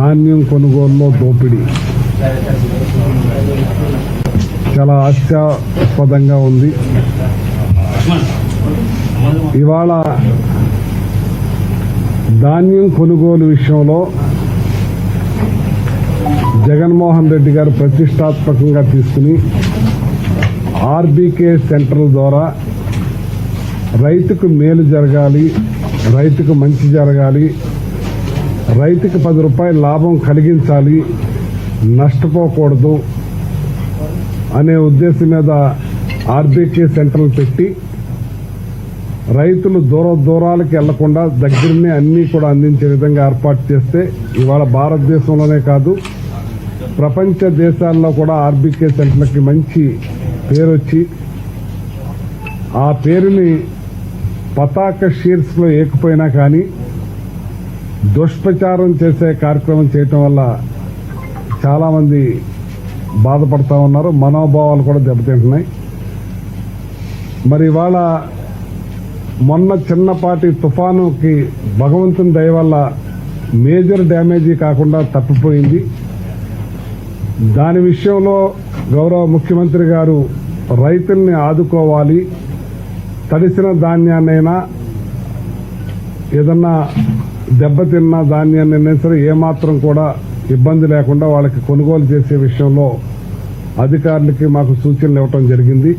ధాన్యం కొనుగోలులో దోపిడీ చాలా హాస్యాస్పదంగా ఉంది. ఇవాళ ధాన్యం కొనుగోలు విషయంలో జగన్మోహన్ రెడ్డి గారు ప్రతిష్టాత్మకంగా తీసుకుని ఆర్బీకే సెంటర్ల ద్వారా రైతుకు మేలు జరగాలి, రైతుకు మంచి జరగాలి, రైతుకు 10 రూపాయల లాభం కలిగించాలి, నష్టపోకూడదు అనే ఉద్దేశం మీద ఆర్బీకే సెంటర్లు పెట్టి రైతులు దూరాలకు వెళ్లకుండా దగ్గరనే అన్నీ కూడా అందించే విధంగా ఏర్పాటు చేస్తే ఇవాళ భారతదేశంలోనే కాదు ప్రపంచ దేశాల్లో కూడా ఆర్బీకే సెంటర్లకి మంచి పేరు వచ్చి ఆ పేరుని పతాక శీర్షికలో ఏకపోయినా కానీ దుష్ప్రచారం చేసే కార్యక్రమం చేయటం వల్ల చాలా మంది బాధపడతా ఉన్నారు, మనోభావాలు కూడా దెబ్బతింటున్నాయి. మరి ఇవాళ మొన్న చిన్నపాటి తుఫానుకి భగవంతుని దయ వల్ల మేజర్ డ్యామేజీ కాకుండా తప్పిపోయింది. దాని విషయంలో గౌరవ ముఖ్యమంత్రి గారు రైతుల్ని ఆదుకోవాలి, తడిసిన ధాన్యాన్నైనా ఏదన్నా దెబ్బతిన్న ధాన్యాన్నైనా సరే ఏమాత్రం కూడా ఇబ్బంది లేకుండా వాళ్ళకి కొనుగోలు చేసే విషయంలో అధికారులకి మాకు సూచనలు ఇవ్వటం జరిగింది.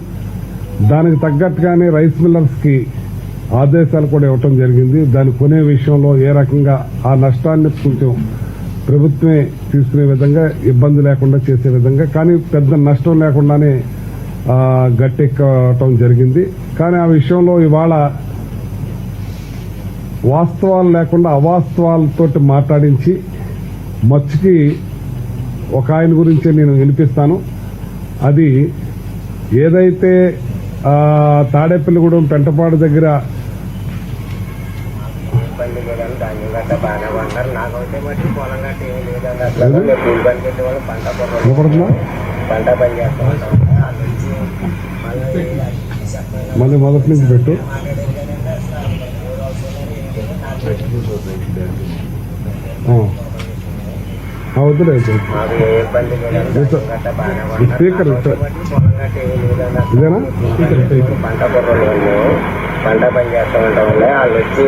దానికి తగ్గట్టుగానే రైస్ మిల్లర్స్కి ఆదేశాలు కూడా ఇవ్వటం జరిగింది. దాన్ని కొనే విషయంలో ఏ రకంగా ఆ నష్టాన్ని కొంచెం ప్రభుత్వమే తీసుకునే విధంగా ఇబ్బంది లేకుండా చేసే విధంగా, కానీ పెద్ద నష్టం లేకుండానే గట్టెక్కటం జరిగింది. కానీ ఆ విషయంలో ఇవాళ వాస్తవాలు లేకుండా అవాస్తవాలతోటి మాట్లాడించి మచ్చుకి ఒక ఆయన గురించే నేను వినిపిస్తాను. అది ఏదైతే తాడేపల్లిగూడెం పెంటపాడు దగ్గర మళ్ళీ మొదటి నుంచి పెట్టు. వద్దులే స్పీకర్ ఇదేనా పంట పని చేస్తూ ఉంటాం వల్ల వాళ్ళు వచ్చి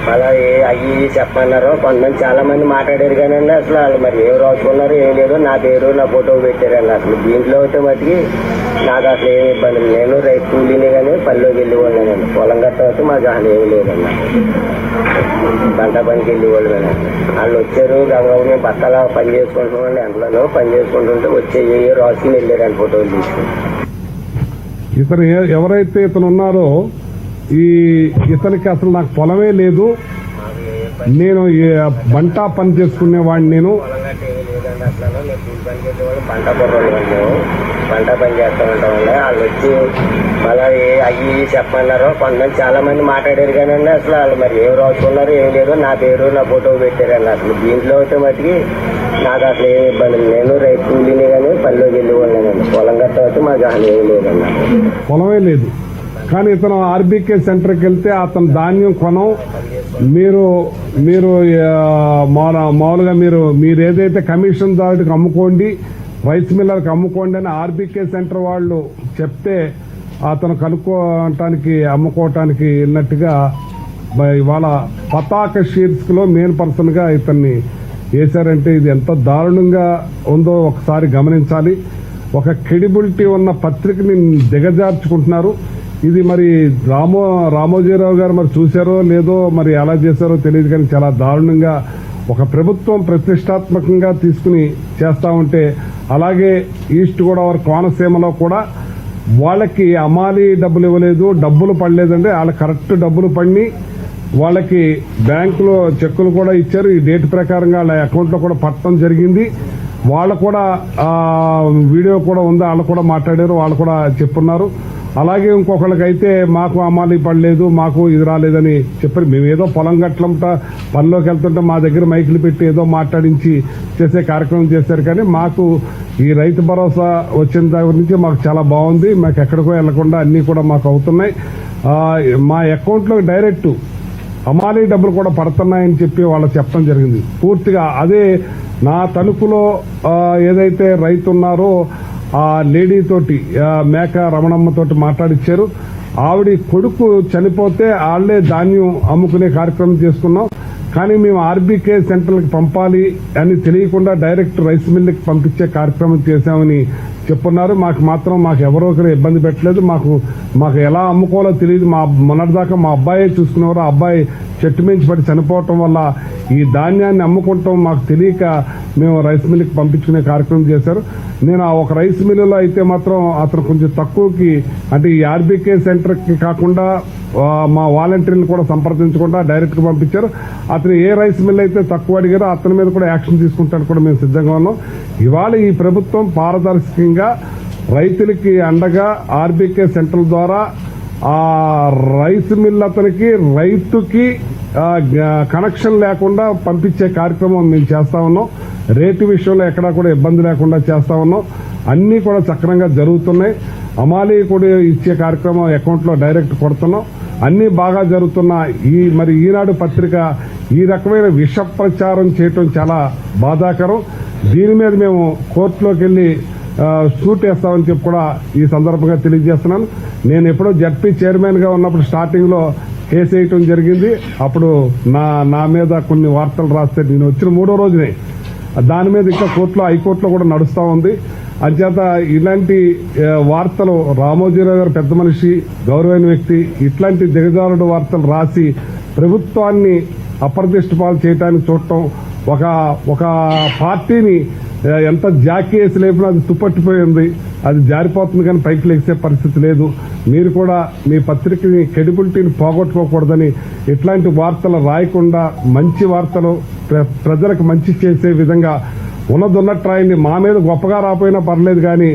మళ్ళీ అయ్యి చెప్పన్నారు. కొంతమంది చాలా మంది మాట్లాడారు కానీ అసలు వాళ్ళు మరి ఏం రాసుకున్నారు ఏం లేదు, నా పేరు నా ఫోటో పెట్టారండి. అసలు దీంట్లో అయితే మటుకి నాకు అసలు ఏమి ఇబ్బంది, నేను రైతు కూలీని కానీ పనిలోకి వెళ్ళిపోయినానండి. పొలం గట్ట అయితే మాకు అసలు ఏమి లేదన్న, పంట పనికి వెళ్ళిపోవాలి. వాళ్ళు వచ్చారు గంగవ్వ మేము బట్టల పని చేసుకుంటున్నామండి, ఎంతలో పని చేసుకుంటుంటే వచ్చే ఏ రాసుకుని వెళ్ళారండి ఫోటోలు తీసుకుని. ఇతను ఎవరైతే ఇతను ఉన్నారో ఇతనికి అసలు నాకు పొలమే లేదు, నేను బంటా పని చేసుకునేవాడిని, నేను పంట పొర్రోళ్ళు పంట పని చేస్తూ ఉంటాం వల్ల వాళ్ళు వచ్చి మళ్ళీ అయ్యి చెప్పన్నారు. కొంతమంది చాలా మంది మాట్లాడారు కానీ అసలు వాళ్ళు మరి ఏం రాసుకున్నారు ఏం లేదు, నా పేరు నా ఫోటో పెట్టారండి. అసలు దీంట్లో అయితే మటుకి నాకు అసలు ఏమి ఇబ్బంది, నేను రైతు కూలీని కానీ పనిలోకి వెళ్ళిపోయినానండి. పొలం గట్ట అయితే మాకు అసలు ఏమి లేదన్న, పొలమే లేదు. కానీ ఇతను ఆర్బీకే సెంటర్కి వెళ్తే అతను ధాన్యం కొనం, మీరు మామూలుగా మీరు ఏదైతే కమిషన్ దాటికి అమ్ముకోండి, రైస్ మిల్లర్కి అమ్ముకోండి అని ఆర్బీకే సెంటర్ వాళ్ళు చెప్తే అతను కనుక్కోవటానికి అమ్ముకోవటానికి వెళ్ళినట్టుగా ఇవాళ పతాక శీర్షికలో మెయిన్ పర్సన్ గా ఇతన్ని వేశారంటే ఇది ఎంత దారుణంగా ఉందో ఒకసారి గమనించాలి. ఒక క్రెడిబిలిటీ ఉన్న పత్రికని దిగజార్చుకుంటున్నారు. ఇది మరి రామోజీరావు గారు మరి చూశారో లేదో మరి ఎలా చేశారో తెలియదు, కానీ చాలా దారుణంగా ఒక ప్రభుత్వం ప్రతిష్టాత్మకంగా తీసుకుని చేస్తా ఉంటే, అలాగే ఈస్ట్ గోదావరి కోనసీమలో కూడా వాళ్ళకి అమాలి డబ్బులు ఇవ్వలేదు, డబ్బులు పడలేదంటే వాళ్ళకి కరెక్ట్ డబ్బులు పడి వాళ్ళకి బ్యాంకులో చెక్కులు కూడా ఇచ్చారు. ఈ డేట్ ప్రకారంగా వాళ్ళ అకౌంట్లో కూడా పట్టడం జరిగింది. వాళ్ళు కూడా వీడియో కూడా ఉంది, వాళ్ళు కూడా మాట్లాడారు, వాళ్ళు కూడా చెప్పున్నారు. అలాగే ఇంకొకళ్ళకైతే మాకు అమ్మాలి పడలేదు, మాకు ఇది రాలేదని చెప్పారు. మేము ఏదో పొలం గట్లంట పనిలోకి వెళ్తుంటే మా దగ్గర మైకులు పెట్టి ఏదో మాట్లాడించి చేసే కార్యక్రమం చేశారు. కానీ మాకు ఈ రైతు భరోసా వచ్చిన దగ్గర నుంచి మాకు చాలా బాగుంది, మాకు ఎక్కడికో వెళ్లకుండా అన్ని కూడా మాకు అవుతున్నాయి. మా అకౌంట్లో డైరెక్ట్ హమాలీ డబ్బులు కూడా పడుతున్నాయని చెప్పి వాళ్ళు చెప్పడం జరిగింది. పూర్తిగా అదే నా తణుకులో ఏదైతే రైతు ఉన్నారో ఆ లేడీ తోటి మేక రమణమ్మ తోటి మాట్లాడిచ్చారు. ఆవిడ కొడుకు చనిపోతే వాళ్లే ధాన్యం అమ్ముకునే కార్యక్రమం చేసుకున్నాం. కానీ మేము ఆర్బీకే సెంటర్లకు పంపాలి అని తెలియకుండా డైరెక్ట్ రైస్ మిల్లుకి పంపించే కార్యక్రమం చేశామని చెప్పున్నారు. మాకు ఎవరో ఒకరు ఇబ్బంది పెట్టలేదు. మాకు ఎలా అమ్ముకోవాలో తెలియదు. మొన్నటిదాకా మా అబ్బాయే చూసుకునేవారు. ఆ అబ్బాయి చెట్టు మించి పడి చనిపోవటం వల్ల ఈ ధాన్యాన్ని అమ్ముకుంటాం మాకు తెలియక మేము రైస్ మిల్లుకి పంపించుకునే కార్యక్రమం చేశారు. నేను ఆ ఒక రైస్ మిల్లులో అయితే మాత్రం అతను కొంచెం తక్కువకి, అంటే ఈ ఆర్బీకే సెంటర్కి కాకుండా మా వాలంటీర్లు కూడా సంప్రదించకుండా డైరెక్ట్ గా పంపించారు. అతను ఏ రైస్ మిల్ అయితే తక్కువ అడిగారో అతని మీద కూడా యాక్షన్ తీసుకుంటానికి కూడా మేము సిద్ధంగా ఉన్నాం. ఇవాళ ఈ ప్రభుత్వం పారదర్శకంగా రైతులకి అండగా ఆర్బీకే సెంటర్ ద్వారా ఆ రైస్ మిల్ అతనికి రైతుకి కనెక్షన్ లేకుండా పంపించే కార్యక్రమం మేము చేస్తా ఉన్నాం. రేటు విషయంలో ఎక్కడా కూడా ఇబ్బంది లేకుండా చేస్తా ఉన్నాం. అన్ని కూడా సక్రమంగా జరుగుతున్నాయి. హమాలీ కూడా ఇచ్చే కార్యక్రమం అకౌంట్ లో డైరెక్ట్ కొడుతున్నాం. అన్ని బాగా జరుగుతున్నా మరి ఈనాడు పత్రిక ఈ రకమైన విష ప్రచారం చేయటం చాలా బాధాకరం. దీని మీద మేము కోర్టులోకి వెళ్లి షూట్ వేస్తామని చెప్పి కూడా ఈ సందర్భంగా తెలియజేస్తున్నాను. నేను ఎప్పుడో జడ్పీ చైర్మన్ గా ఉన్నప్పుడు స్టార్టింగ్ లో కేసు వేయటం జరిగింది. అప్పుడు నా మీద కొన్ని వార్తలు రాస్తే నేను వచ్చిన 3వ రోజునే దాని మీద ఇంకా హైకోర్టులో కూడా నడుస్తా ఉంది. అంచేత ఇలాంటి వార్తలు రామోజీరావు గారు పెద్ద మనిషి, గౌరవైన వ్యక్తి, ఇట్లాంటి దిగజారుడు వార్తలు రాసి ప్రభుత్వాన్ని అప్రతిష్ట పాలు చేయడానికి చూడటం, ఒక పార్టీని ఎంత జాకీ వేసి లేపినా అది తుప్పట్టిపోయింది, అది జారిపోతుంది కానీ పైకి లేచే పరిస్థితి లేదు. మీరు కూడా మీ పత్రికని క్రెడిబిలిటీని పోగొట్టుకోకూడదని ఇట్లాంటి వార్తలు రాయకుండా మంచి వార్తలు ప్రజలకు మంచి చేసే విధంగా ఉన్నట్టు రాయండి. మా మీద గొప్పగా రాపోయినా పర్లేదు కానీ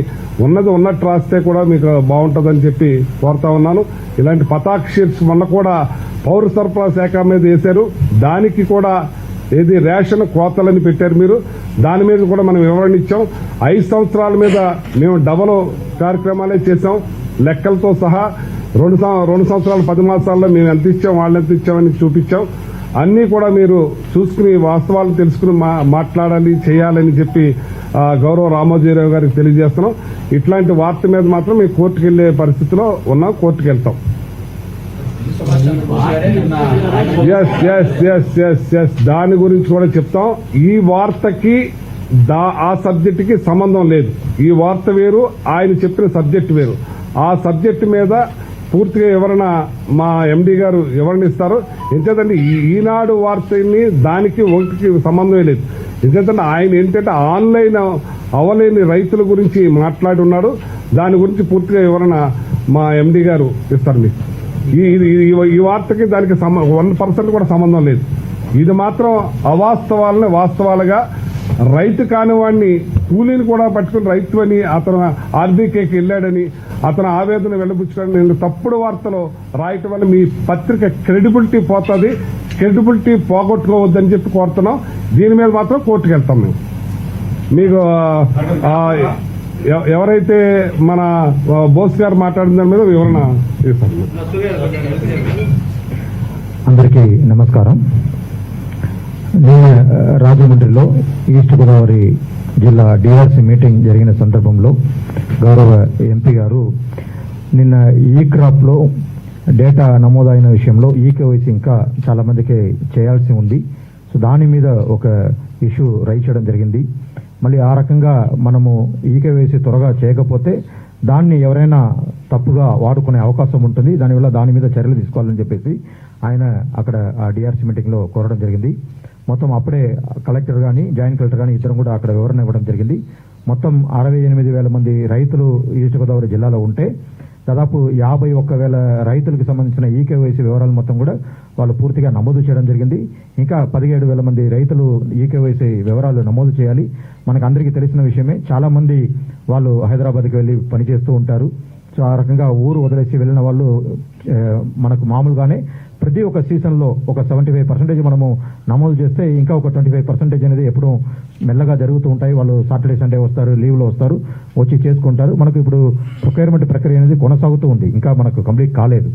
ఉన్నట్టు రాస్తే కూడా మీకు బాగుంటుందని చెప్పి కోరుతా ఉన్నాను. ఇలాంటి పతాక్ షీట్స్ మొన్న కూడా పౌర సరఫరా శాఖ మీద వేశారు. దానికి కూడా రేషన్ కోతలని పెట్టారు మీరు. దాని మీద కూడా మనం వివరణ ఇచ్చాం. 5 సంవత్సరాల మీద మేము డబల్ కార్యక్రమాలే చేశాం, లెక్కలతో సహా. 2 సంవత్సరాలు 10 మాసాల్లో మేము ఎంత ఇచ్చాం, వాళ్ళు ఎంత ఇచ్చామని చూపించాం. అన్ని కూడా మీరు చూసుకుని వాస్తవాలు తెలుసుకుని మాట్లాడాలి, చేయాలని చెప్పి గౌరవ రామోజీరావు గారికి తెలియజేస్తున్నాం. ఇట్లాంటి వార్త మీద మాత్రం మేము కోర్టుకు వెళ్లే పరిస్థితిలో ఉన్నాం, కోర్టుకు వెళ్తాం. ఎస్ దాని గురించి కూడా చెప్తాం. ఈ వార్తకి ఆ సబ్జెక్ట్ కి సంబంధం లేదు. ఈ వార్త వేరు, ఆయన చెప్పిన సబ్జెక్ట్ వేరు. ఆ సబ్జెక్ట్ మీద పూర్తిగా వివరణ మా ఎండీ గారు వివరణ ఇస్తారు. ఎంచేతంటే ఈనాడు వార్తని దానికి ఒకటికి సంబంధమే లేదు. ఎందుకంటే ఆయన ఏంటంటే ఆన్లైన్ అవలేని రైతుల గురించి మాట్లాడి ఉన్నాడు. దాని గురించి పూర్తిగా వివరణ మా ఎండీ గారు ఇస్తారు మీకు. ఈ వార్తకి దానికి 1% కూడా సంబంధం లేదు. ఇది మాత్రం అవాస్తవాలని వాస్తవాలుగా రైతు కానివాడిని కూలీని కూడా పట్టుకుని రైతు అని అతను ఆర్బీకేకి వెళ్లాడని అతను ఆవేదన వెళ్లబుచ్చుకోవడం తప్పుడు వార్తలు రాయటం వల్ల మీ పత్రిక క్రెడిబిలిటీ పోతుంది. క్రెడిబిలిటీ పోగొట్టుకోవద్దని చెప్పి కోరుతున్నాం. దీని మీద మాత్రం కోర్టుకు వెళ్తాం. మేము మీకు ఎవరైతే మన బోస్ గారు మాట్లాడిన దాని మీద వివరణ ఇస్తాం. అందరికీ నమస్కారం. నిన్న రాజమండ్రిలో ఈస్ట్ గోదావరి జిల్లా డిఆర్సీ మీటింగ్ జరిగిన సందర్భంలో గౌరవ ఎంపీ గారు నిన్న ఈ క్రాప్ లో డేటా నమోదైన విషయంలో ఈకేవైసీ ఇంకా చాలా మందికి చేయాల్సి ఉంది. సో దాని మీద ఒక ఇష్యూ రైజ్ చేయడం జరిగింది. మళ్ళీ ఆ రకంగా మనము ఈకేవైసీ త్వరగా చేయకపోతే దాన్ని ఎవరైనా తప్పుగా వాడుకునే అవకాశం ఉంటుంది. దానివల్ల దాని మీద చర్యలు తీసుకోవాలని చెప్పేసి ఆయన అక్కడ ఆ డిఆర్సీ మీటింగ్ లో కోరడం జరిగింది. మొత్తం అప్పుడే కలెక్టర్ గాని జాయింట్ కలెక్టర్ గాని ఇద్దరు కూడా అక్కడ వివరణ ఇవ్వడం జరిగింది. మొత్తం 68,000 మంది రైతులు ఈస్ట్ గోదావరి జిల్లాలో ఉంటే దాదాపు 51,000 రైతులకు సంబంధించిన ఈకేవైసీ వివరాలు మొత్తం కూడా వాళ్ళు పూర్తిగా నమోదు చేయడం జరిగింది. ఇంకా 17,000 మంది రైతులు ఈకేవైసీ వివరాలు నమోదు చేయాలి. మనకు అందరికీ తెలిసిన విషయమే, చాలా మంది వాళ్ళు హైదరాబాద్కి వెళ్లి పనిచేస్తూ ఉంటారు. సో ఆ రకంగా ఊరు వదిలేసి వెళ్లిన వాళ్ళు మనకు మామూలుగానే ప్రతి ఒక్క సీజన్ లో ఒక 75% మనము నమోదు చేస్తే ఇంకా ఒక 25% అనేది ఎప్పుడూ మెల్లగా జరుగుతూ ఉంటాయి. వాళ్ళు సాటర్డే సండే వస్తారు, లీవ్ లో వస్తారు, వచ్చి చేసుకుంటారు. మనకు ఇప్పుడు ప్రొక్యూర్మెంట్ ప్రక్రియ అనేది కొనసాగుతూ ఉంది, ఇంకా మనకు కంప్లీట్ కాలేదు.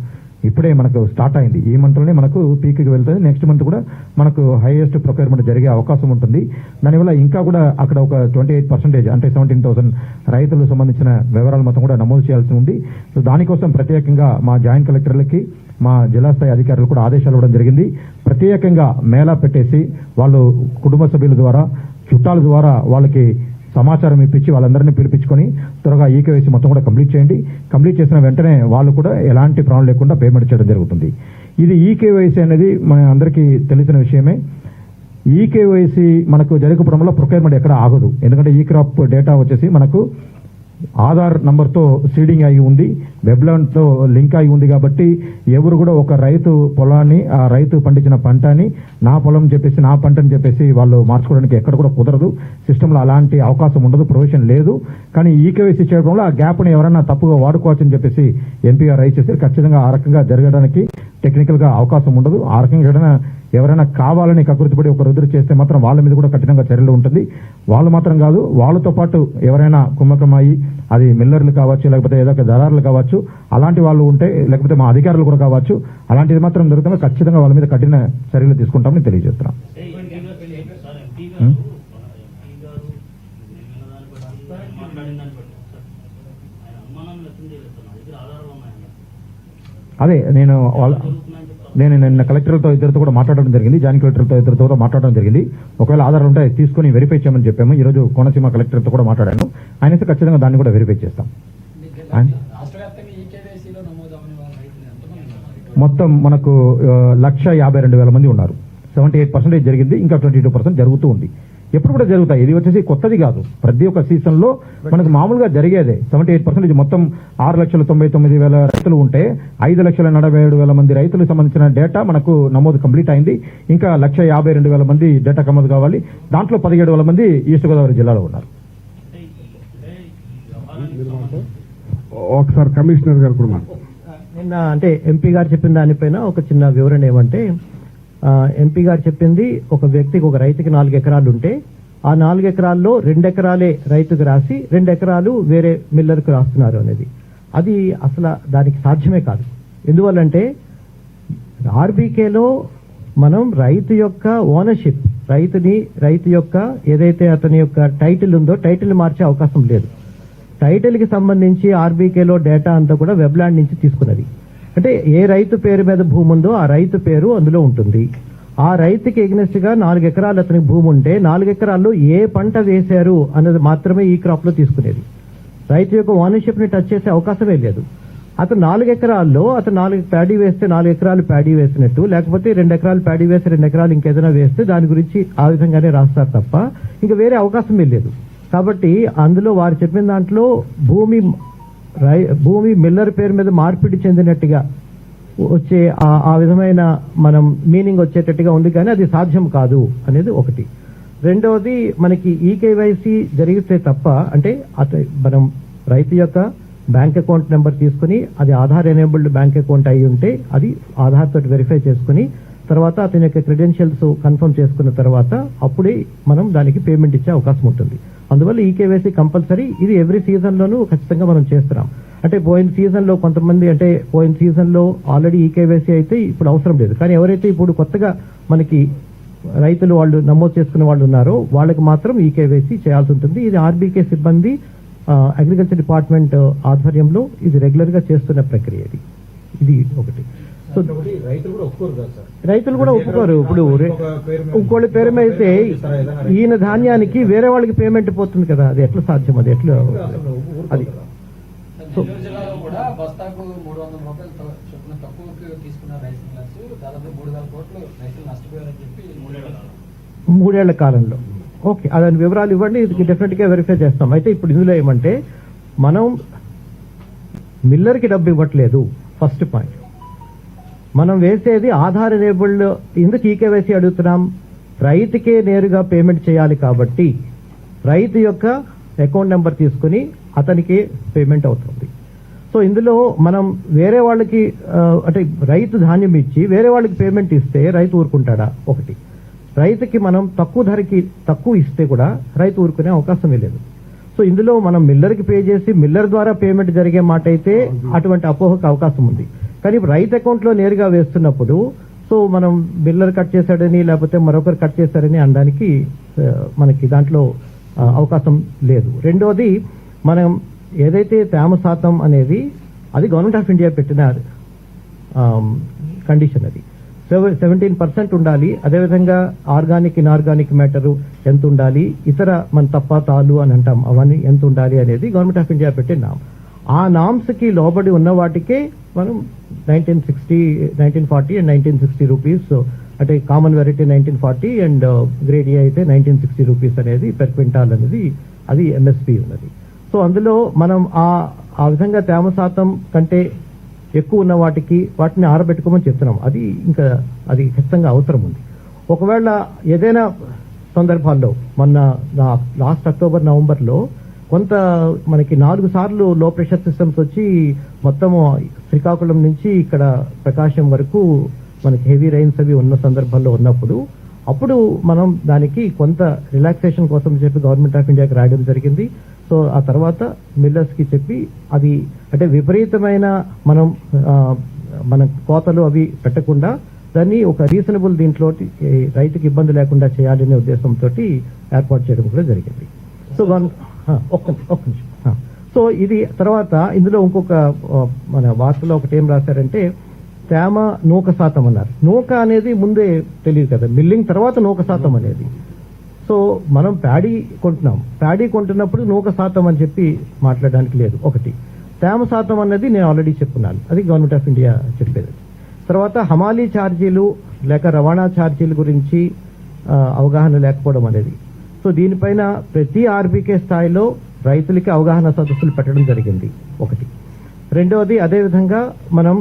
ఇప్పుడే మనకు స్టార్ట్ అయింది. ఈ మంత్లోనే మనకు పీక్కి వెళ్తుంది. నెక్స్ట్ మంత్ కూడా మనకు హైయెస్ట్ ప్రొక్యూర్మెంట్ జరిగే అవకాశం ఉంటుంది. దానివల్ల ఇంకా కూడా అక్కడ ఒక 28% అంటే 17,000 రైతులకు సంబంధించిన వివరాలు మొత్తం కూడా నమోదు చేయాల్సి ఉంది. సో దానికోసం ప్రత్యేకంగా మా జాయింట్ కలెక్టర్లకి మా జిల్లా స్థాయి అధికారులు కూడా ఆదేశాలు ఇవ్వడం జరిగింది. ప్రత్యేకంగా మేళా పెట్టేసి వాళ్ళు కుటుంబ సభ్యుల ద్వారా చుట్టాల ద్వారా వాళ్ళకి సమాచారం ఇప్పించి వాళ్ళందరినీ పిలిపించుకొని త్వరగా ఈకేవైసీ మొత్తం కూడా కంప్లీట్ చేయండి. కంప్లీట్ చేసిన వెంటనే వాళ్ళు కూడా ఎలాంటి ప్రాబ్లం లేకుండా పేమెంట్ చేయడం జరుగుతుంది. ఇది ఈకేవైసీ అనేది మన అందరికీ తెలిసిన విషయమే. ఈకేవైసీ మనకు జరగకపోవడం వల్ల ప్రొక్యూర్మెంట్ ఎక్కడ ఆగదు. ఎందుకంటే ఈ క్రాప్ డేటా వచ్చేసి మనకు ఆధార్ నంబర్తో సీడింగ్ అయి ఉంది, వెబ్లాండ్తో లింక్ అయి ఉంది. కాబట్టి ఎవరు కూడా ఒక రైతు పొలాన్ని, ఆ రైతు పండించిన పంటని నా పొలం చెప్పేసి నా పంటని చెప్పేసి వాళ్ళు మార్చుకోవడానికి ఎక్కడ కూడా కుదరదు. సిస్టంలో అలాంటి అవకాశం ఉండదు, ప్రొవిజన్ లేదు. కానీ ఈకేవైసీ చేయడం వల్ల ఆ గ్యాప్ని ఎవరైనా తప్పుగా వాడుకోవచ్చని చెప్పేసి ఎంపీ గారు రైట్ చేస్తే ఖచ్చితంగా ఆ రకంగా జరగడానికి టెక్నికల్ గా అవకాశం ఉండదు. ఆ రకంగా ఎవరైనా కావాలని కకృతిపడి ఒక రుద్రు చేస్తే మాత్రం వాళ్ళ మీద కూడా కఠినంగా చర్యలు ఉంటుంది. వాళ్ళు మాత్రం కాదు, వాళ్ళతో పాటు ఎవరైనా కుమ్మకమయ్యి అది మిల్లర్లు కావచ్చు, లేకపోతే ఏదో ఒక దళారులు కావచ్చు, అలాంటి వాళ్ళు ఉంటే, లేకపోతే మా అధికారులు కూడా కావచ్చు, అలాంటిది మాత్రం జరుగుతుందో ఖచ్చితంగా వాళ్ళ మీద కఠిన చర్యలు తీసుకుంటామని తెలియజేస్తున్నాం. అదే నేను నిన్న కలెక్టర్లతో ఇద్దరితో కూడా మాట్లాడడం జరిగింది, జాయింట్ కలెక్టర్తో ఇద్దరితో కూడా మాట్లాడడం జరిగింది. ఒకవేళ ఆధారాలు ఉంటే తీసుకుని వెరిఫై చేయమని చెప్పాము. ఈ రోజు కోనసీమ కలెక్టర్తో కూడా మాట్లాడాను. ఆయన అయితే ఖచ్చితంగా దాన్ని కూడా వెరిఫై చేస్తాం. మొత్తం మనకు 152,000 మంది ఉన్నారు. 78% జరిగింది, ఇంకా 22% జరుగుతూ ఉంది. ఎప్పుడు కూడా జరుగుతాయి. ఇది వచ్చేసి కొత్తది కాదు. ప్రతి ఒక్క సీజన్ లో మనకు మామూలుగా జరిగేదే. 78% మొత్తం 6,99,000 రైతులు ఉంటే 5,47,000 మంది రైతులకు సంబంధించిన డేటా మనకు నమోదు కంప్లీట్ అయింది. ఇంకా 152,000 మంది డేటా నమోదు కావాలి. దాంట్లో 17,000 మంది ఈస్ట్ గోదావరి జిల్లాలో ఉన్నారు. ఒకసారి కమిషనర్ గారు కూడా నిన్న అంటే ఎంపీ గారు చెప్పిన దానిపైన ఒక చిన్న వివరణ ఏమంటే, ఎంపీ గారు చెప్పింది ఒక వ్యక్తికి, ఒక రైతుకి 4 ఎకరాలు ఉంటే ఆ 4 ఎకరాల్లో 2 ఎకరాలే రైతుకు రాసి 2 ఎకరాలు వేరే మిల్లర్కు రాస్తున్నారు అనేది. అది అసలు దానికి సాధ్యమే కాదు. ఎందువల్లంటే ఆర్బీకేలో మనం రైతు యొక్క ఓనర్షిప్, రైతు యొక్క ఏదైతే అతని యొక్క టైటిల్ ఉందో టైటిల్ మార్చే అవకాశం లేదు. టైటిల్ కి సంబంధించి ఆర్బీకేలో డేటా అంతా కూడా వెబ్లాండ్ నుంచి తీసుకున్నది. అంటే ఏ రైతు పేరు మీద భూమి ఉందో ఆ రైతు పేరు అందులో ఉంటుంది. ఆ రైతుకి ఎగ్నెస్ట్ గా 4 ఎకరాలు అతనికి భూమి ఉంటే 4 ఎకరాల్లో ఏ పంట వేశారు అన్నది మాత్రమే ఈ క్రాప్ లో తీసుకునేది. రైతు యొక్క ఓనర్షిప్ ని టచ్ చేసే అవకాశమే లేదు. అతను 4 ఎకరాల్లో అతను 4 ప్యాడీ వేస్తే 4 ఎకరాలు ప్యాడీ వేసినట్టు, లేకపోతే 2 ఎకరాలు ప్యాడీ వేసి 2 ఎకరాలు ఇంకేదైనా వేస్తే దాని గురించి ఆ విధంగానే రాస్తారు తప్ప ఇంకా వేరే అవకాశమే లేదు. కాబట్టి అందులో వారు చెప్పిన దాంట్లో భూమి మిల్లర్ పేరు మీద మార్పిడి చెందినట్టుగా వచ్చే ఆ విధమైన మనం మీనింగ్ వచ్చేటట్టుగా ఉంది, కానీ అది సాధ్యం కాదు అనేది ఒకటి. రెండవది, మనకి ఈకేవైసీ జరిగితే తప్ప, అంటే మనం రైతు యొక్క బ్యాంక్ అకౌంట్ నెంబర్ తీసుకుని అది ఆధార్ ఎనేబుల్డ్ బ్యాంక్ అకౌంట్ అయి ఉంటే అది ఆధార్ తోటి వెరిఫై చేసుకుని తర్వాత అతని యొక్క క్రెడెన్షియల్స్ కన్ఫర్మ్ చేసుకున్న తర్వాత అప్పుడే మనం దానికి పేమెంట్ ఇచ్చే అవకాశం ఉంటుంది. అందువల్ల ఈకేవైసీ కంపల్సరీ. ఇది ఎవ్రీ సీజన్ లోనూ ఖచ్చితంగా మనం చేస్తున్నాం. అంటే పోయిన సీజన్ లో కొంతమంది, అంటే పోయిన సీజన్ లో ఆల్రెడీ ఈకేవైసీ అయితే ఇప్పుడు అవసరం లేదు. కానీ ఎవరైతే ఇప్పుడు కొత్తగా మనకి రైతులు వాళ్ళు నమోదు చేసుకున్న వాళ్ళు ఉన్నారో వాళ్ళకి మాత్రం ఈకేవైసీ చేయాల్సి ఉంటుంది. ఇది ఆర్బీకే సిబ్బంది అగ్రికల్చర్ డిపార్ట్మెంట్ ఆధ్వర్యంలో ఇది రెగ్యులర్ గా చేస్తున్న ప్రక్రియ. ఇది ఒకటి. సో రైతులు కూడా ఒప్పుకోరు. ఇప్పుడు ఇంకోళ్ళ పేరు మీద అయితే ఈయన ధాన్యానికి వేరే వాళ్ళకి పేమెంట్ పోతుంది కదా, అది ఎట్లా సాధ్యం? అది ఎట్లా? అది జిల్లాలో కూడా బస్తాకు 300 రూపాయలు చొప్పున తక్కువకి తీసుకున్న రైస్ మిల్లర్స్ దాదాపు 3,000 కోట్లు రైతులు నష్టపోయారని చెప్పి 3 ఏళ్ల కాలంలో. ఓకే, అదని వివరాలు ఇవ్వండి, ఇది డెఫినెట్ గా వెరిఫై చేస్తాం. అయితే ఇప్పుడు ఇందులో ఏమంటే మనం మిల్లర్కి డబ్బు ఇవ్వట్లేదు. ఫస్ట్ పాయింట్, మనం వేసేది ఆధార్ ఎనేబుల్డ్. ఎందుకు ఈకేవైసీ అడుగుతున్నాం? రైతుకే నేరుగా పేమెంట్ చేయాలి కాబట్టి రైతు యొక్క అకౌంట్ నెంబర్ తీసుకుని అతనికి పేమెంట్ అవుతుంది. సో ఇందులో మనం వేరే వాళ్ళకి అంటే రైతు ధాన్యం ఇచ్చి వేరే వాళ్ళకి పేమెంట్ ఇస్తే రైతు ఊరుకుంటాడా? ఒకటి. రైతుకి మనం తక్కువ ధరకి తక్కువ ఇస్తే కూడా రైతు ఊరుకునే అవకాశమే లేదు. సో ఇందులో మనం మిల్లర్కి పే చేసి మిల్లర్ ద్వారా పేమెంట్ జరిగే మాట అయితే అటువంటి అపోహకు అవకాశం ఉంది. కానీ ఇప్పుడు రైతు అకౌంట్లో నేరుగా వేస్తున్నప్పుడు సో మనం బిల్లర్ కట్ చేశాడని లేకపోతే మరొకరు కట్ చేశారని అనడానికి మనకి దాంట్లో అవకాశం లేదు. రెండోది, మనం ఏదైతే తేమ శాతం అనేది అది గవర్నమెంట్ ఆఫ్ ఇండియా పెట్టిన కండిషన్, అది 17% ఉండాలి. అదేవిధంగా ఆర్గానిక్ ఇన్ఆర్గానిక్ మ్యాటరు ఎంత ఉండాలి, ఇతర మన తప్ప తాలు అని అంటాం అవన్నీ ఎంత ఉండాలి అనేది గవర్నమెంట్ ఆఫ్ ఇండియా పెట్టిన నామ్. ఆ నామ్స్ కి లోబడి ఉన్న వాటికే మనం 1940 అండ్ 1960 రూపీస్, అంటే common variety 1940 and grade A అయితే 1960 రూపీస్ అనేది పెర్ క్వింటాల్ అనేది అది ఎంఎస్పి ఉన్నది. సో అందులో మనం ఆ విధంగా తేమ శాతం కంటే ఎక్కువ ఉన్న వాటిని ఆరబెట్టుకోమని చెప్తున్నాం. అది ఖచ్చితంగా అవసరం ఉంది. ఒకవేళ ఏదైనా సందర్భాల్లో మొన్న లాస్ట్ అక్టోబర్ నవంబర్లో కొంత మనకి 4 సార్లు లో ప్రెషర్ సిస్టమ్స్ వచ్చి మొత్తము శ్రీకాకుళం నుంచి ఇక్కడ ప్రకాశం వరకు మనకి హెవీ రైన్స్ అవి ఉన్న సందర్భాల్లో ఉన్నప్పుడు అప్పుడు మనం దానికి కొంత రిలాక్సేషన్ కోసం చెప్పి గవర్నమెంట్ ఆఫ్ ఇండియాకి రాయడం జరిగింది. సో ఆ తర్వాత మిల్లర్స్ కి చెప్పి అది అంటే విపరీతమైన మన కోతలు అవి పెట్టకుండా దాన్ని ఒక రీజనబుల్ దీంట్లో రైతుకి ఇబ్బంది లేకుండా చేయాలనే ఉద్దేశంతో ఏర్పాటు చేయడం కూడా జరిగింది. సో ఒక్క నిమిషం. సో ఇది తర్వాత ఇందులో ఇంకొక మన వార్తలో ఒకటి ఏం రాశారంటే తేమ నూక శాతం అన్నారు. నూక అనేది ముందే తెలియదు కదా, మిల్లింగ్ తర్వాత నూక శాతం అనేది. సో మనం ప్యాడీ కొంటున్నప్పుడు నూక శాతం అని చెప్పి మాట్లాడడానికి లేదు. ఒకటి తేమ శాతం అన్నది నేను ఆల్రెడీ చెప్పున్నాను, అది గవర్నమెంట్ ఆఫ్ ఇండియా చెప్పేది. తర్వాత హమాలీ ఛార్జీలు లేక రవాణా ఛార్జీల గురించి అవగాహన లేకపోవడం అనేది. సో దీనిపైన ప్రతి ఆర్బీకే స్థాయిలో రైతులకి అవగాహన సదస్సులు పెట్టడం జరిగింది ఒకటి. రెండవది, అదేవిధంగా మనం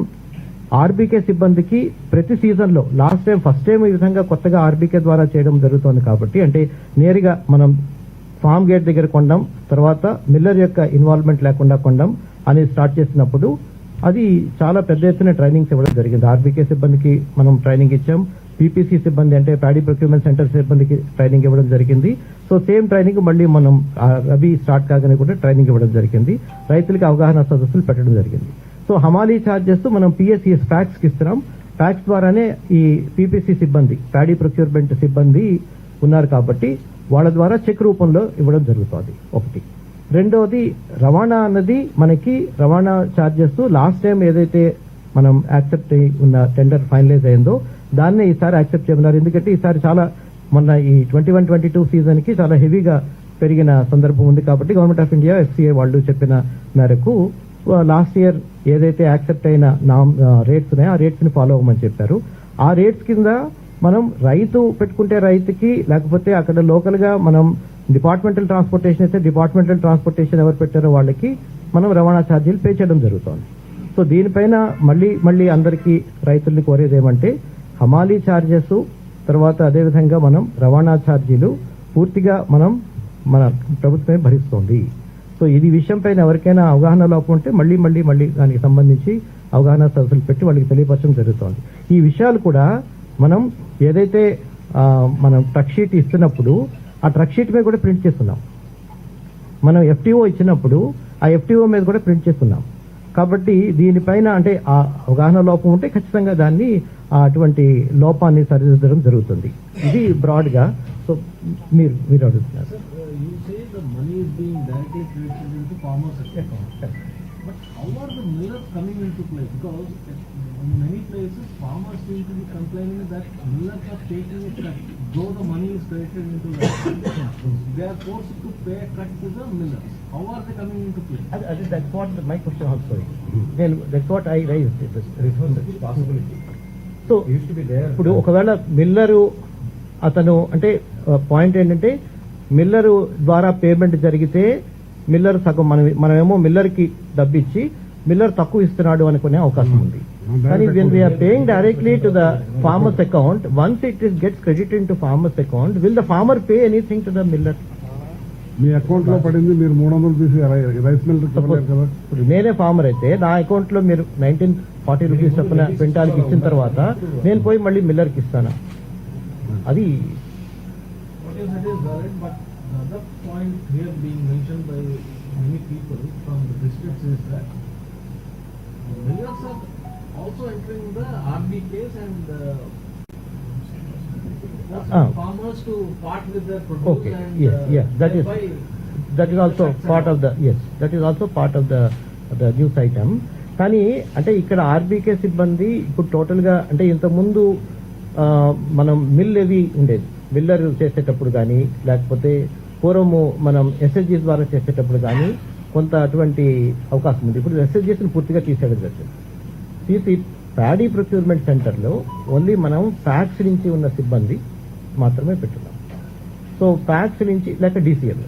ఆర్బీకే సిబ్బందికి ప్రతి సీజన్లో ఫస్ట్ టైం ఈ విధంగా కొత్తగా ఆర్బీకే ద్వారా చేయడం జరుగుతోంది కాబట్టి, అంటే నేరుగా మనం ఫామ్ గేట్ దగ్గర కొండం తర్వాత మిల్లర్ యొక్క ఇన్వాల్వ్మెంట్ లేకుండా కొండం అనేది స్టార్ట్ చేసినప్పుడు అది చాలా పెద్ద ఎత్తున ట్రైనింగ్స్ ఇవ్వడం జరిగింది. ఆర్బీకే సిబ్బందికి మనం ట్రైనింగ్ ఇచ్చాం, పీపీసీ సిబ్బంది అంటే ప్యాడీ ప్రొక్యూర్మెంట్ సెంటర్ సిబ్బందికి ట్రైనింగ్ ఇవ్వడం జరిగింది. సో సేమ్ ట్రైనింగ్ మళ్ళీ మనం రబీ స్టార్ట్ కాగానే కూడా ట్రైనింగ్ ఇవ్వడం జరిగింది. రైతులకి అవగాహన సదస్సులు పెట్టడం జరిగింది. సో హమాలీ ఛార్జెస్ మనం పిఎస్సిఎస్ ప్యాక్స్ కి ఇస్తున్నాం. ప్యాక్స్ ద్వారానే ఈ పీపీసీ సిబ్బంది ప్యాడీ ప్రొక్యూర్మెంట్ సిబ్బంది ఉన్నారు కాబట్టి వాళ్ళ ద్వారా చెక్ రూపంలో ఇవ్వడం జరుగుతుంది ఒకటి. రెండవది, రవాణా అన్నది మనకి రవాణా ఛార్జెస్ లాస్ట్ టైం ఏదైతే మనం యాక్సెప్ట్ ఉన్న టెండర్ ఫైనలైజ్ అయిందో దాన్నే ఈసారి యాక్సెప్ట్ చేయమన్నారు. ఎందుకంటే ఈసారి చాలా మొన్న ఈ 21-22 సీజన్ కి చాలా హెవీగా పెరిగిన సందర్భం ఉంది కాబట్టి గవర్నమెంట్ ఆఫ్ ఇండియా ఎఫ్సీఏ వాళ్ళు చెప్పిన మేరకు లాస్ట్ ఇయర్ ఏదైతే యాక్సెప్ట్ అయిన రేట్స్ ఉన్నాయో ఆ రేట్స్ ని ఫాలో అవ్వమని చెప్పారు. ఆ రేట్స్ కింద మనం రైతు పెట్టుకుంటే రైతుకి, లేకపోతే అక్కడ లోకల్ గా మనం డిపార్ట్మెంటల్ ట్రాన్స్పోర్టేషన్ అయితే డిపార్ట్మెంటల్ ట్రాన్స్పోర్టేషన్ ఎవరు పెట్టారో వాళ్ళకి మనం రవాణా ఛార్జీలు పే చేయడం జరుగుతోంది. సో దీనిపైన మళ్ళీ అందరికీ రైతుల్ని కోరేది ఏమంటే హమాలీ ఛార్జెస్ తర్వాత అదేవిధంగా మనం రవాణా ఛార్జీలు పూర్తిగా మన ప్రభుత్వమే భరిస్తోంది. సో ఇది విషయం పైన ఎవరికైనా అవగాహన లోపం ఉంటే మళ్ళీ దానికి సంబంధించి అవగాహన సదస్సులు పెట్టి వాళ్ళకి తెలియపరచడం జరుగుతోంది. ఈ విషయాలు కూడా మనం ఏదైతే మనం ట్రక్ షీట్ ఇస్తున్నప్పుడు ఆ ట్రక్ షీట్ మీద కూడా ప్రింట్ చేస్తున్నాం. మనం ఎఫ్టీఓ ఇచ్చినప్పుడు ఆ ఎఫ్టీఓ మీద కూడా ప్రింట్ చేస్తున్నాం. కాబట్టి దీనిపైన అంటే ఆ అవగాహన లోపం ఉంటే ఖచ్చితంగా దాన్ని అటువంటి లోపాన్ని సరిదిద్దడం జరుగుతుంది. ఇది బ్రాడ్ గా. సో మీరు అడుగుతున్నారు. You say the money is being directly credited into farmers' account. But how are the millers coming into play? Because in many places farmers seem to be complaining that millers are taking a cut, though the money is credited into the account. They are forced to pay a cut to the millers. How are they coming into play? That's what my question also is. Then that's what I raised. This possibility. So ఇప్పుడు ఒకవేళ మిల్లరు అతను అంటే point ఏంటంటే మిల్లరు ద్వారా payment జరిగితే Miller సగం మనమేమో Miller కి డబ్బిచ్చి మిల్లర్ తక్కువ ఇస్తున్నాడు అనుకునే అవకాశం ఉంది. కానీ when we are paying directly to the farmer's account, once it gets credited into farmer's account, will the farmer pay anything to the miller? Me account లో పడింది మీరు 300 తీసి రైస్ మిల్ కదా. ఇప్పుడు నేనే ఫార్మర్ అయితే నా అకౌంట్ లో మీరు 1940 రూపీస్ చొప్పున క్వింటాల్కి ఇచ్చిన తర్వాత నేను పోయి మళ్ళీ మిల్లర్ కి ఇస్తాను. అది That is valid, but the other point here being mentioned by many people from the districts is that millers are also entering the RBKs and Ah. farmers to part with their produce Okay, and yeah, that is thereby also part of the, yes, that is also part of the news item. కానీ అంటే ఇక్కడ RBK సిబ్బంది ఇప్పుడు total గా అంటే ఇంతకుముందు మనం mill levy ఉండేది, మిల్లర్ చేసేటప్పుడు కానీ లేకపోతే పూర్వము మనం ఎస్ఎస్జీస్ ద్వారా చేసేటప్పుడు కానీ కొంత అటువంటి అవకాశం ఉంది. ఇప్పుడు ఎస్ఎస్జీస్ పూర్తిగా తీసేయడం జరిగింది. తీసి ప్యాడీ ప్రొక్యూర్మెంట్ సెంటర్లో ఓన్లీ మనం ప్యాక్స్ నుంచి ఉన్న సిబ్బంది మాత్రమే పెట్టున్నాం. సో ప్యాక్స్ నుంచి లేక డీసీఎల్,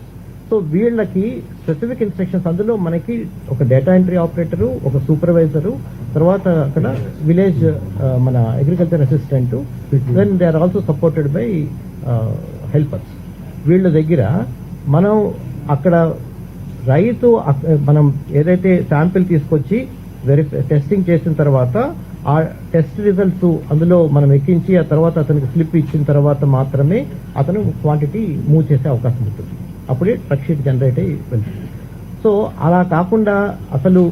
సో వీళ్ళకి స్పెసిఫిక్ ఇన్స్ట్రక్షన్స్, అందులో మనకి ఒక డేటా ఎంట్రీ ఆపరేటరు, ఒక సూపర్వైజరు, తర్వాత అక్కడ విలేజ్ మన agriculture assistant, then they are also supported by helpers. వీళ్ళ దగ్గర మనం అక్కడ రైతు మనం ఏదైతే శాంపిల్ తీసుకొచ్చి టెస్టింగ్ చేసిన తర్వాత ఆ టెస్ట్ రిజల్ట్స్ అందులో మనం ఎక్కించి ఆ తర్వాత అతనికి స్లిప్ ఇచ్చిన తర్వాత మాత్రమే అతను క్వాంటిటీ మూవ్ చేసే అవకాశం ఉంటుంది. అప్పుడే ట్రక్ షీట్ జనరేట్ అయ్యి వెళ్తుంది. సో అలా కాకుండా అసలు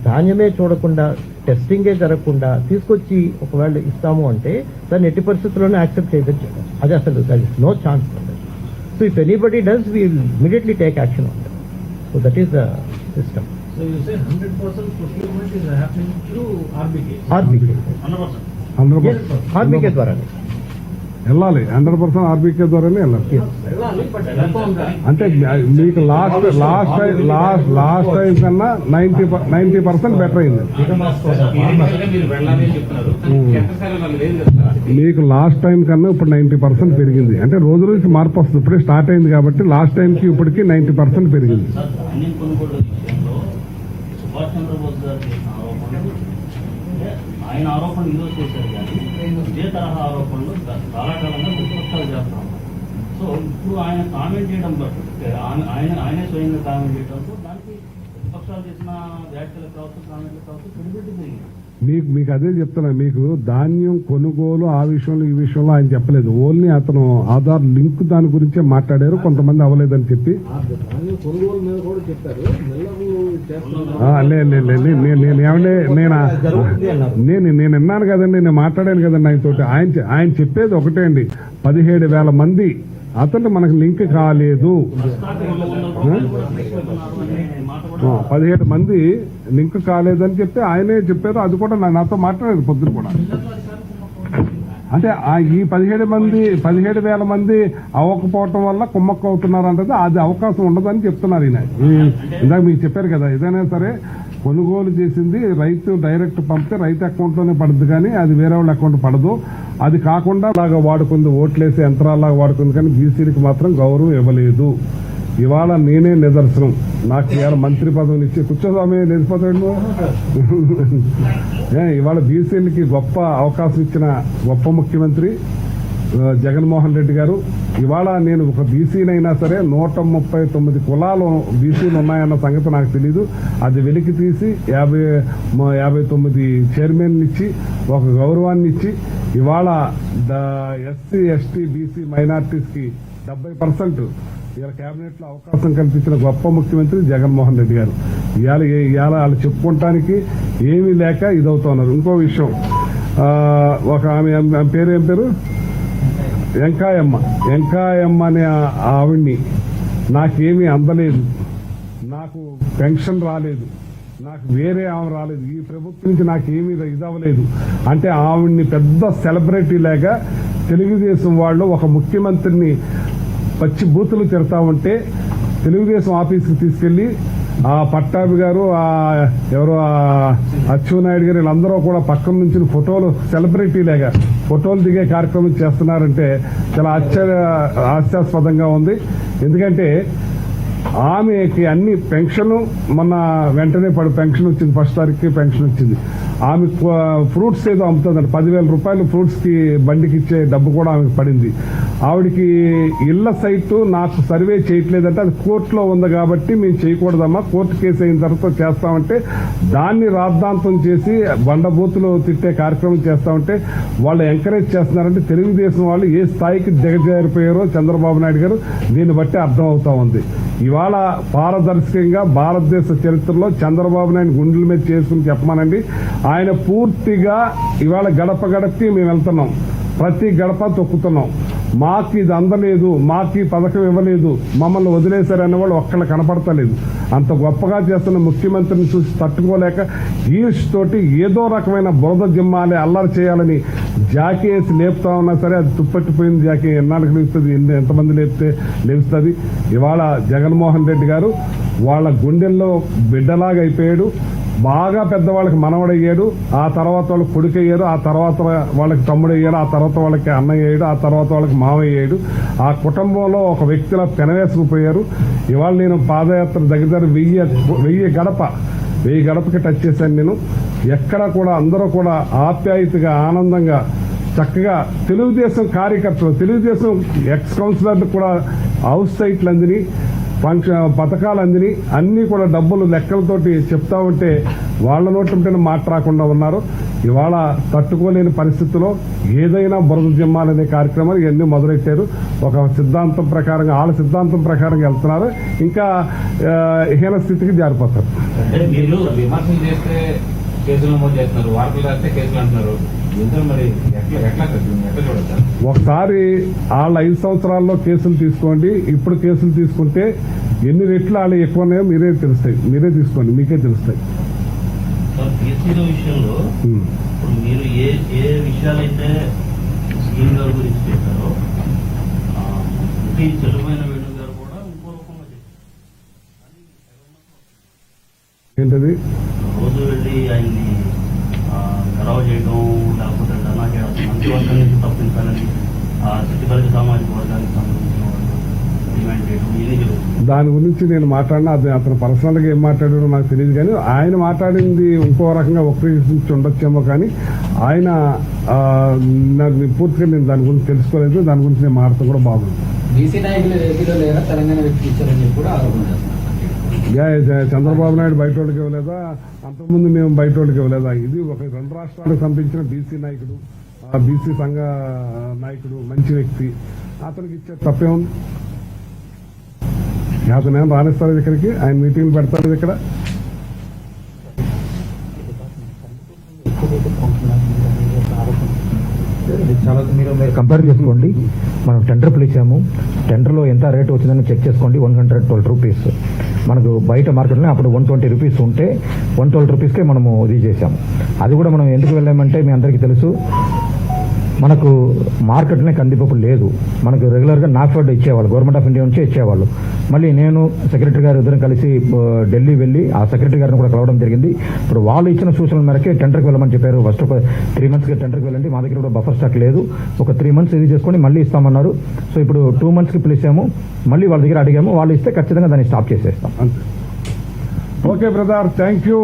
ధాన్యమే చూడకుండా టెస్టింగే జరగకుండా తీసుకొచ్చి ఒకవేళ ఇస్తాము అంటే దాన్ని ఎట్టి పరిస్థితుల్లోనే యాక్సెప్ట్ చేయదని చెప్పారు. అది అసలు that is no chance. So if anybody does we will immediately take action on that. So that is the system. so you say 100% procurement is happening through RBK. RBK 100% RBK ద్వారానే వెళ్ళాలి, 100% RBK ద్వారానే వెళ్ళాలి. వెళ్ళాలి, but తప్పకుండా అంటే మీకు last time కన్నా 90% better అయింది. మీకు లాస్ట్ టైం కన్నా ఇప్పుడు 90% పెరిగింది. అంటే రోజు రోజుకి మార్పు వస్తుంది. ఇప్పుడే స్టార్ట్ అయింది కాబట్టి లాస్ట్ టైంకి ఇప్పటికి 90% పెరిగింది. ధాన్యం కొనుగోలు విషయంలో సుభాష్ చంద్రబోస్ గారు చేసిన ఆరోపణలు, అంటే ఆయన ఆరోపణలు ఈరోజు చేశారు కానీ ఇదే తరహా ఆరోపణలు చాలా కాలంగా ప్రతిపక్షాలు చేస్తా ఉన్నారు. సో ఇప్పుడు ఆయన కామెంట్ చేయడం బట్టి ఆయనే స్వయంగా కామెంట్ చేయడంతో దానికి ప్రతిపక్షాలు చేసిన వ్యాఖ్యలు కావచ్చు, కామెంట్లు కావచ్చు, క్రెడిబిలిటీ పెరిగింది. మీకు అదే చెప్తున్నా, మీకు ధాన్యం కొనుగోలు ఆ విషయంలో ఈ విషయంలో ఆయన చెప్పలేదు. ఓన్లీ అతను ఆధార్ లింక్ దాని గురించే మాట్లాడారు. కొంతమంది అవ్వలేదని చెప్పి ధాన్యం కొనుగోలు మీద కూడా చెప్పారు. మిల్లర్లు చేస్తున్నారు. నేను విన్నాను కదండి, నేను మాట్లాడాను కదండి ఆయనతోటి. ఆయన చెప్పేది ఒకటే అండి, 17,000 మంది అతను మనకు లింక్ కాలేదు, 17 మంది లింక్ కాలేదని చెప్తే ఆయనే చెప్పారు. అది కూడా నాతో మాట్లాడేది పొద్దున కూడా. అంటే ఈ 17,000 మంది అవ్వకపోవటం వల్ల కుమ్మక్కు అవుతున్నారు అంటే అది అవకాశం ఉండదని చెప్తున్నారు ఈయన. ఇందాక మీకు చెప్పారు కదా, ఏదైనా సరే కొనుగోలు చేసింది రైతు డైరెక్ట్ పంపితే రైతు అకౌంట్లోనే పడుతుంది, కానీ అది వేరే వాళ్ళ అకౌంట్ పడదు. అది కాకుండా లాగా వాడుకుంది, ఓట్లేసే యంత్రాల్లాగా వాడుకుంది, కానీ బీసీలకు మాత్రం గౌరవం ఇవ్వలేదు. ఇవాళ నేనే నిదర్శనం. నాకు ఇవాళ మంత్రి పదవిని ఇచ్చి కూర్చోదామే లేచిపోతాడు. ఇవాళ బీసీలకి గొప్ప అవకాశం ఇచ్చిన గొప్ప ముఖ్యమంత్రి జగన్మోహన్ రెడ్డి గారు. ఇవాళ నేను ఒక బీసీనైనా సరే 139 కులాలు బీసీలు ఉన్నాయన్న సంగతి నాకు తెలీదు. అది వెలికి తీసి 59 చైర్మన్ ఇచ్చి ఒక గౌరవాన్ని ఇచ్చి ఇవాళ ఎస్సీ ఎస్టీ బీసీ మైనార్టీస్ కి 70% ఇవాళ కేబినెట్ లో అవకాశం కల్పించిన గొప్ప ముఖ్యమంత్రి జగన్మోహన్ రెడ్డి గారు. ఇవాళ వాళ్ళు చెప్పుకోవటానికి ఏమీ లేక ఇదవుతున్నారు. ఇంకో విషయం, ఒక ఆమె పేరు ఏం పేరు, వెంకాయమ్మ అనే ఆవిడ్ని నాకేమీ అందలేదు, నాకు పెన్షన్ రాలేదు, నాకు వేరే ఆమె రాలేదు, ఈ ప్రభుత్వం నుంచి నాకేమీ ఇదవ్వలేదు అంటే ఆవిడ్ని పెద్ద సెలబ్రిటీ లాగా తెలుగుదేశం వాళ్ళు ఒక ముఖ్యమంత్రిని పచ్చి బూతులు తిడతా ఉంటే తెలుగుదేశం ఆఫీస్కి తీసుకెళ్లి ఆ పట్టాభి గారు, ఎవరో అచ్చెన్నాయుడు గారు వీళ్ళందరూ కూడా పక్కన నుంచి ఫోటోలు సెలబ్రిటీలాగా ఫోటోలు దిగే కార్యక్రమం చేస్తున్నారంటే చాలా హాస్యాస్పదంగా ఉంది. ఎందుకంటే ఆమెకి అన్ని పెన్షన్ మొన్న వెంటనే పెన్షన్ వచ్చింది, 1st తారీఖుకి పెన్షన్ వచ్చింది. ఆమె ఫ్రూట్స్ ఏదో అమ్ముతుందండి, 10,000 రూపాయలు ఫ్రూట్స్ కి బండికి ఇచ్చే డబ్బు కూడా ఆమెకు పడింది. ఆవిడికి ఇళ్ల సైటు నాకు సర్వే చేయట్లేదంటే అది కోర్టులో ఉంది కాబట్టి మేము చేయకూడదమ్మా, కోర్టు కేసు అయిన తర్వాత చేస్తామంటే దాన్ని రాద్ధాంతం చేసి బండబూతులు తిట్టే కార్యక్రమం చేస్తామంటే వాళ్ళు ఎంకరేజ్ చేస్తున్నారంటే తెలుగుదేశం వాళ్ళు ఏ స్థాయికి దిగజారిపోయారో చంద్రబాబు నాయుడు గారు దీన్ని బట్టి అర్థం అవుతా ఉంది. ఇవాళ పారదర్శకంగా భారతదేశ చరిత్రలో చంద్రబాబు నాయుడు గుండెల మీద చేసుకుని చెప్పమానండి. ఆయన పూర్తిగా ఇవాళ గడప గడపకి మేము వెళ్తున్నాం, ప్రతి గడప తొక్కుతున్నాం. మాకు ఇది అందలేదు, మాకు ఈ పథకం ఇవ్వలేదు, మమ్మల్ని వదిలేశారన్న వాళ్ళు ఒక్కళ్ళు కనపడతలేదు. అంత గొప్పగా చేస్తున్న ముఖ్యమంత్రిని చూసి తట్టుకోలేక ఈర్ష్తోటి ఏదో రకమైన బురద జిమ్మాలి అల్లరి చేయాలని జాకీ వేసి లేపుతా ఉన్నా సరే అది తుప్పట్టిపోయింది. జాకీ ఎన్నాళ్ళకి లేస్తుంది, ఎంతమంది లేపితే లేస్తుంది. ఇవాళ జగన్మోహన్ రెడ్డి గారు వాళ్ళ గుండెల్లో బిడ్డలాగా అయిపోయాడు. బాగా పెద్దవాళ్ళకి మనవడయ్యాడు, ఆ తర్వాత వాళ్ళకి కొడుకయ్యాడు, ఆ తర్వాత వాళ్ళకి తమ్ముడయ్యాడు, ఆ తర్వాత వాళ్ళకి అన్నయ్యాడు, ఆ తర్వాత వాళ్ళకి మావయ్యాడు. ఆ కుటుంబంలో ఒక వ్యక్తిలా పెనవేసుకుపోయారు. ఇవాళ నేను పాదయాత్ర దగ్గర 1000 గడపకి టచ్ చేశాను. నేను ఎక్కడ కూడా అందరూ కూడా ఆప్యాయతగా ఆనందంగా చక్కగా తెలుగుదేశం కార్యకర్తలు, తెలుగుదేశం ఎక్స్ కౌన్సిలర్లు కూడా హౌస్ సైట్లు అందిని, పథకాలు అందిని, అన్నీ కూడా డబ్బులు లెక్కలతోటి చెప్తా ఉంటే వాళ్ళ నోటి మాట రాకుండా ఉన్నారు. ఇవాళ తట్టుకోలేని పరిస్థితుల్లో ఏదైనా బురద జిమ్మాలనే కార్యక్రమాలు ఇవన్నీ మొదలెట్టారు. ఒక సిద్ధాంతం ప్రకారంగా, వాళ్ళ సిద్ధాంతం ప్రకారంగా వెళ్తున్నారు. ఇంకా హీన స్థితికి జారిపోతారు. అంటే మీరు విమర్శలు చేస్తే కేసులు నమోదు చేస్తున్నారు, వార్తలు రాస్తే కేసులు అంటున్నారు. మరి ఎట్లా చూడొచ్చు? ఒకసారి వాళ్ళ 5 సంవత్సరాల్లో కేసులు తీసుకోండి, ఇప్పుడు కేసులు తీసుకుంటే ఎన్ని రెట్లు వాళ్ళు ఎక్కువ ఉన్నాయో మీరే తీసుకోండి, మీకే తెలుస్తాయి. బీసీల విషయంలో ఇప్పుడు మీరు ఏ విషయాలైతే సీఎం గారి గురించి చెప్పారో చెల్లుమైన వేణు గారు కూడా ఇంకో రూపంలో చెప్పారు. ఏంటది? రోజు వెళ్ళి ఆయన్ని గొడవ చేయడం, లేకపోతే ధర్నా చేయడం, మంత్రివర్గం నుంచి తప్పించాలని చిట్టుపల్లి సామాజిక వర్గానికి సంబంధించిన వాళ్ళు డిమాండ్ చేయడం, ఇది జరుగుతుంది. దాని గురించి నేను మాట్లాడినా అది అతను పర్సనల్గా ఏం మాట్లాడాడో నాకు తెలియదు, కానీ ఆయన మాట్లాడింది ఇంకో రకంగా వక్రీకరించి ఉండొచ్చేమో. కానీ ఆయన నాకు పూర్తిగా నేను దాని గురించి తెలుసుకోలేదు. దాని గురించి నేను మాట్లాడటం కూడా బాగుంది. బీసీ నాయకులు ఏపీలో లేదా తెలంగాణ వ్యక్తి ఇచ్చారని చెప్పి కూడా ఆరోపణ చేస్తున్నారు. చంద్రబాబు నాయుడు బయట వాళ్ళకి ఇవ్వలేదా, అంతకుముందు మేము బయట వాళ్ళకి ఇవ్వలేదా? ఇది ఒక 2 రాష్ట్రాలకు సంబంధించిన బీసీ నాయకుడు, బీసీ సంఘ నాయకుడు, మంచి వ్యక్తి, అతనికి ఇచ్చే తప్పేముంది? అతను ఏం రాణిస్తారు ఇక్కడికి? ఆయన మీటింగ్లు పెడతారు ఇక్కడ. చాలా మీరు కంపేర్ చేసుకోండి. మనం టెండర్ పిలిచాము, టెండర్లో ఎంత రేటు వచ్చిందని చెక్ చేసుకోండి. 112 రూపీస్ మనకు బయట మార్కెట్లో అప్పుడు 120 రూపీస్ ఉంటే 112 రూపీస్కే మనము ఇది చేశాము. అది కూడా మనం ఎందుకు వెళ్ళామంటే మీ అందరికీ తెలుసు, మనకు మార్కెట్లోనే కందిపప్పు లేదు. మనకు రెగ్యులర్గా నాఫెడ్ ఇచ్చేవాళ్ళు, గవర్నమెంట్ ఆఫ్ ఇండియా నుంచే ఇచ్చేవాళ్ళు. మళ్ళీ నేను సెక్రటరీ గారు ఇద్దరం కలిసి ఢిల్లీ వెళ్ళి ఆ సెక్రటరీ గారిని కూడా కలవడం జరిగింది. ఇప్పుడు వాళ్ళు ఇచ్చిన సూచనల మేరకే టెండర్కి వెళ్ళమని చెప్పారు. ఫస్ట్ ఒక 3 మంత్స్కి టెండర్కి వెళ్ళండి, మా దగ్గర కూడా బఫర్ స్టాక్ లేదు, ఒక 3 మంత్స్ ఇది చేసుకొని మళ్ళీ ఇస్తామన్నారు. సో ఇప్పుడు 2 మంత్స్కి పిలిచాము, మళ్ళీ వాళ్ళ దగ్గర అడిగాము, వాళ్ళు ఇస్తే ఖచ్చితంగా దాన్ని స్టాప్ చేసేస్తాం. Okay brother, thank you.